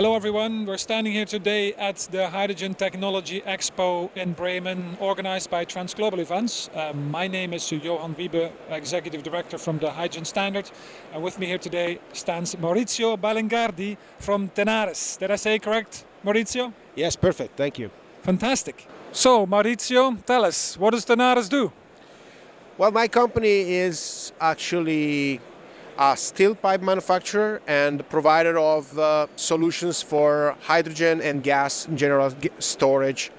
Hello everyone, we're standing here today at the Hydrogen Technology Expo in Bremen, organized by Transglobal Events. My name is Johann Wiebe, Executive Director from the Hydrogen Standard, and with me here today stands Maurizio Bellingardi from Tenaris. Did I say correct, Maurizio? Yes, perfect, thank you. Fantastic. So Maurizio, tell us, what does Tenaris do? Well, my company is actually a steel pipe manufacturer and provider of solutions for hydrogen and gas in general storage.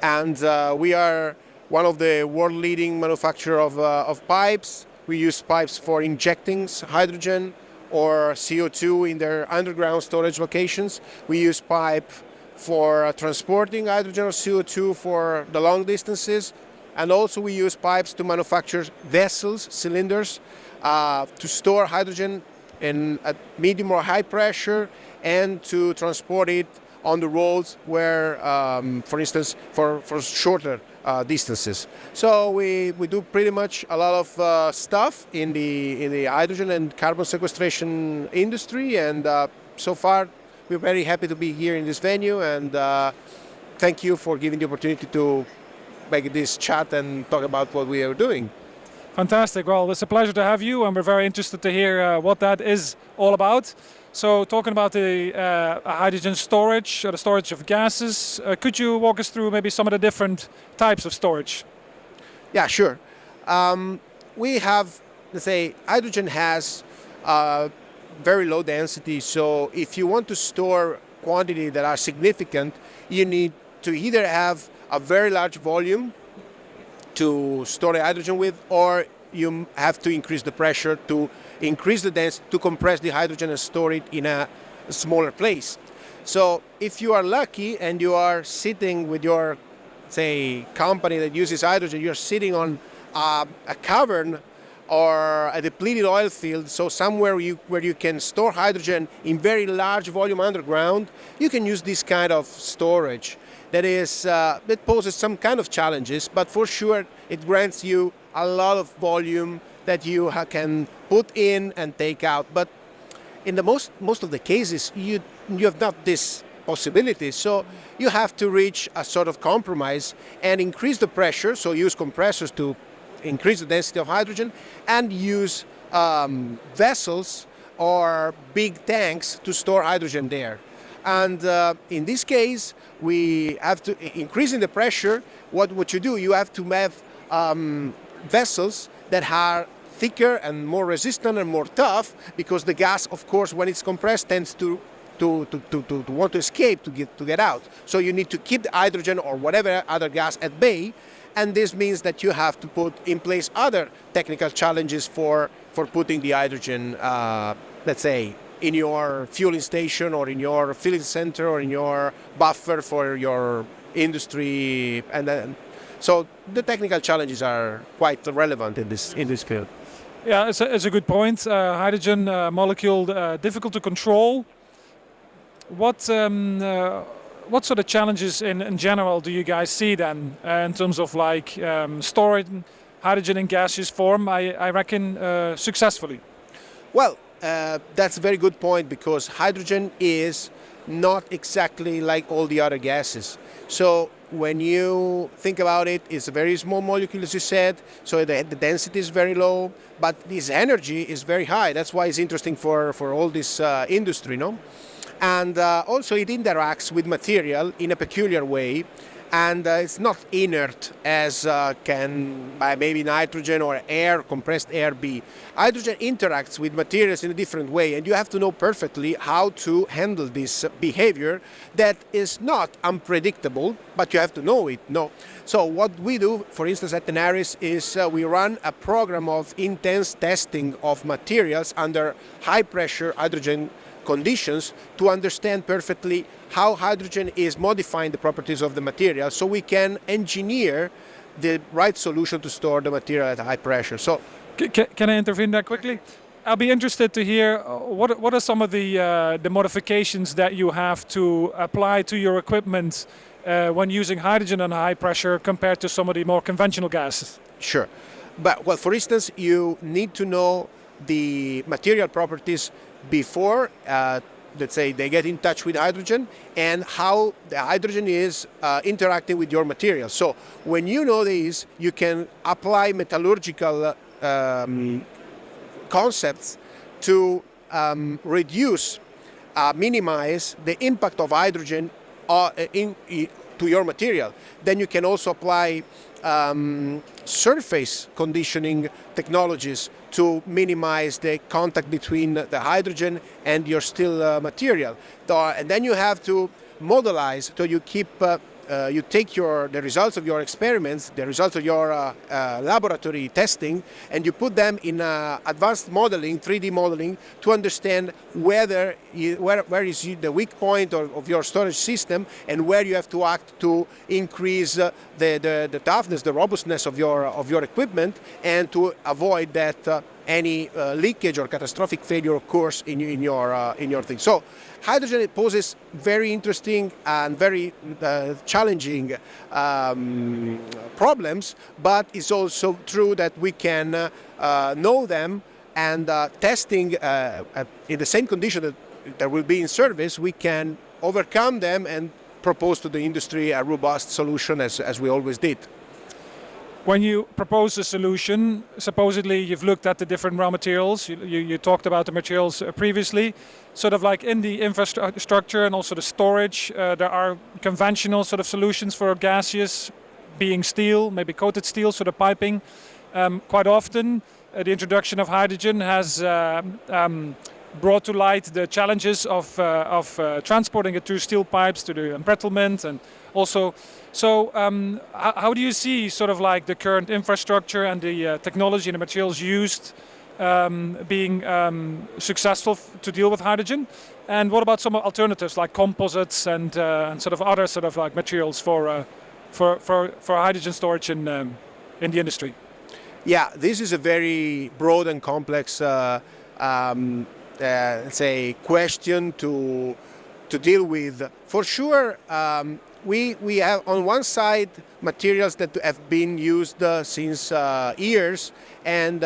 And we are one of the world leading manufacturer of pipes. We use pipes for injecting hydrogen or CO2 in their underground storage locations. We use pipe for transporting hydrogen or CO2 for the long distances. And also we use pipes to manufacture vessels, cylinders, to store hydrogen at medium or high pressure and to transport it on the roads where, for instance, for shorter distances. So we do pretty much a lot of stuff in the hydrogen and carbon sequestration industry, and so far we're very happy to be here in this venue, and thank you for giving the opportunity to make this chat and talk about what we are doing. Fantastic. Well, it's a pleasure to have you, and we're very interested to hear what that is all about. So, talking about the hydrogen storage, or the storage of gases, could you walk us through maybe some of the different types of storage? Yeah, sure. We have, let's say, hydrogen has very low density, so if you want to store quantity that are significant, you need to either have a very large volume to store the hydrogen with, or you have to increase the pressure to increase the density to compress the hydrogen and store it in a smaller place. So if you are lucky and you are sitting with your, say, company that uses hydrogen, you're sitting on a cavern or a depleted oil field, so somewhere where you can store hydrogen in very large volume underground, you can use this kind of storage. That poses some kind of challenges, but for sure it grants you a lot of volume that you can put in and take out. But in the most of the cases, you have not this possibility, so you have to reach a sort of compromise and increase the pressure, so use compressors to increase the density of hydrogen, and use vessels or big tanks to store hydrogen there. And in this case, we have to increase in the pressure. What you do, you have to have vessels that are thicker and more resistant and more tough, because the gas, of course, when it's compressed, tends to want to escape, to get out. So you need to keep the hydrogen or whatever other gas at bay, and this means that you have to put in place other technical challenges for putting the hydrogen, let's say, in your fueling station or in your filling center or in your buffer for your industry, and then so the technical challenges are quite relevant in this field. Yeah, it's a good point. Hydrogen molecule difficult to control. What sort of challenges in general do you guys see then in terms of like storing hydrogen in gaseous form? I reckon successfully. Well, that's a very good point, because hydrogen is not exactly like all the other gases. So when you think about it, it's a very small molecule, as you said, so the density is very low, but this energy is very high. That's why it's interesting for all this industry, no? And also it interacts with material in a peculiar way, and it's not inert as can maybe nitrogen or air, compressed air be. Hydrogen interacts with materials in a different way, and you have to know perfectly how to handle this behavior that is not unpredictable, but you have to know it. No. So what we do, for instance, at Tenaris, is we run a program of intense testing of materials under high pressure hydrogen conditions to understand perfectly how hydrogen is modifying the properties of the material, so we can engineer the right solution to store the material at high pressure. So, can I intervene there quickly? I'll be interested to hear what are some of the modifications that you have to apply to your equipment when using hydrogen on high pressure compared to some of the more conventional gases. Sure, but well, for instance, you need to know the material properties before let's say, they get in touch with hydrogen and how the hydrogen is interacting with your material. So when you know this, you can apply metallurgical concepts to reduce, minimize the impact of hydrogen to your material. Then you can also apply surface conditioning technologies to minimize the contact between the hydrogen and your steel material. And then you have to modelize, so you keep you take the results of your experiments, the results of your laboratory testing, and you put them in advanced modeling, 3D modeling, to understand where is the weak point of your storage system and where you have to act to increase the toughness, the robustness of your equipment, and to avoid that any leakage or catastrophic failure occurs in your thing. So hydrogen poses very interesting and very challenging problems, but it's also true that we can know them, and testing in the same condition that will be in service, we can overcome them and propose to the industry a robust solution as we always did. When you propose a solution, supposedly you've looked at the different raw materials. You talked about the materials previously. Sort of like in the infrastructure and also the storage, there are conventional sort of solutions for gaseous, being steel, maybe coated steel, sort of piping. Quite often, the introduction of hydrogen has brought to light the challenges of transporting it through steel pipes to the embrittlement, and also. So how do you see sort of like the current infrastructure and the technology and the materials used being successful to deal with hydrogen? And what about some alternatives like composites and sort of other sort of like materials for hydrogen storage in the industry? Yeah, this is a very broad and complex say question to deal with. For sure, we have on one side materials that have been used since years, and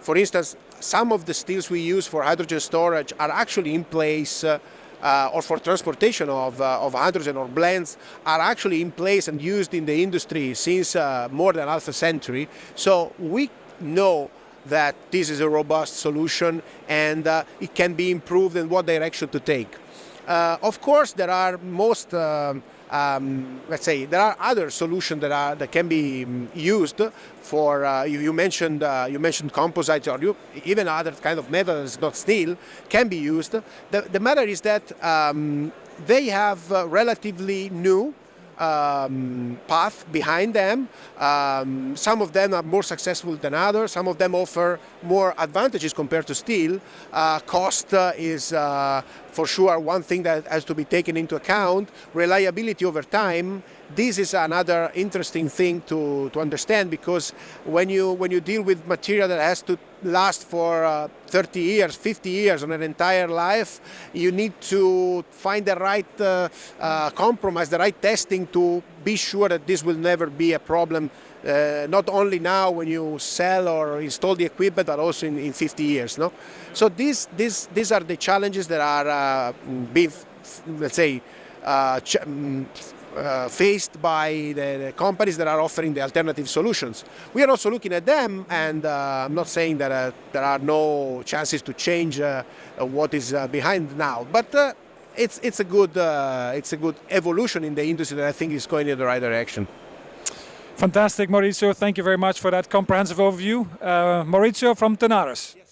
for instance, some of the steels we use for hydrogen storage are actually in place, or for transportation of hydrogen or blends, are actually in place and used in the industry since more than half a century. So we know that this is a robust solution, and it can be improved in what direction to take. Of course, there are let's say there are other solutions that can be used for. You mentioned composites, or even other kind of metals, not steel, can be used. The matter is that they have relatively new path behind them. Some of them are more successful than others. Some of them offer more advantages compared to steel. Cost is for sure one thing that has to be taken into account. Reliability over time. This is another interesting thing to understand, because when you deal with material that has to last for 30 years, 50 years on an entire life, you need to find the right compromise, the right testing to be sure that this will never be a problem, not only now when you sell or install the equipment, but also in 50 years. No? So these are the challenges that are being, let's say, faced by the companies that are offering the alternative solutions. We are also looking at them, and I'm not saying that there are no chances to change what is behind now, but it's a good evolution in the industry that I think is going in the right direction. Fantastic, Maurizio. Thank you very much for that comprehensive overview. Maurizio from Tenaris. Yes.